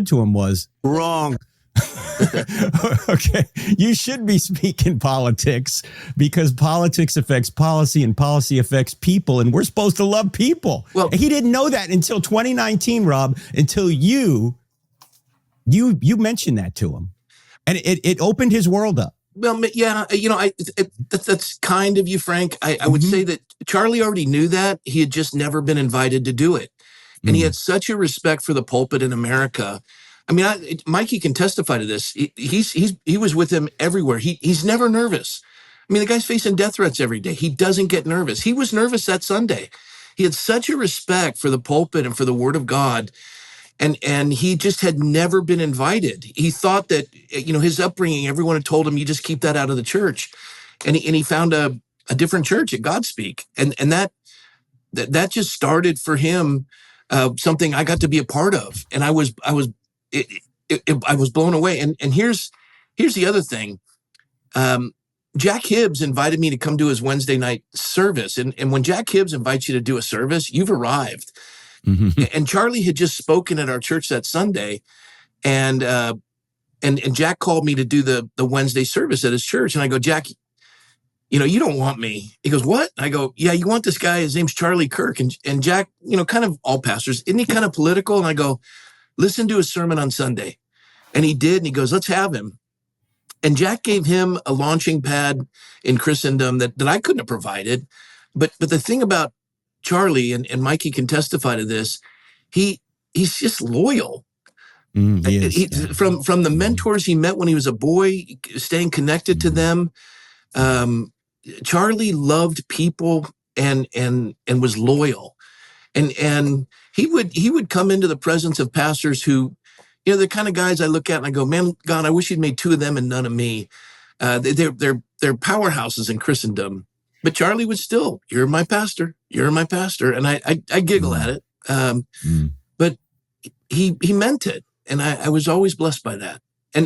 to him was Wrong. okay, you should be speaking politics because politics affects policy and policy affects people, and we're supposed to love people. Well, he didn't know that until 2019, Rob, until you mentioned that to him, and it opened his world up. Well, yeah, that's kind of you, Frank. I would say that Charlie already knew that. He had just never been invited to do it. And he had such a respect for the pulpit in America. I mean, Mikey can testify to this. He was with him everywhere. He's never nervous. I mean, the guy's facing death threats every day. He doesn't get nervous. He was nervous that Sunday. He had such a respect for the pulpit and for the Word of God. And he just had never been invited. He thought that, his upbringing, everyone had told him, you just keep that out of the church. And he found a different church at Godspeak. And that just started for him something I got to be a part of. And I was blown away. And here's the other thing. Jack Hibbs invited me to come to his Wednesday night service. And when Jack Hibbs invites you to do a service, you've arrived. Mm-hmm. And Charlie had just spoken at our church that Sunday, and Jack called me to do the Wednesday service at his church. And I go, Jack, you don't want me. He goes, what? I go, yeah, you want this guy. His name's Charlie Kirk. And Jack, kind of all pastors, isn't he kind of political? And I go, listen to his sermon on Sunday. And he did. And he goes, let's have him. And Jack gave him a launching pad in Christendom that I couldn't have provided. But the thing about Charlie, and Mikey can testify to this, he's just loyal. From the mentors he met when he was a boy, staying connected to them. Charlie loved people and was loyal. And he would come into the presence of pastors who, the kind of guys I look at and I go, man, God, I wish you'd made two of them and none of me. They're powerhouses in Christendom. But Charlie would still, you're my pastor. And I giggle at it. But he meant it. And I was always blessed by that. I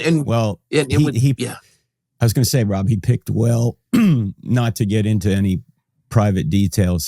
was going to say, Rob, he picked well, not to get into any private details.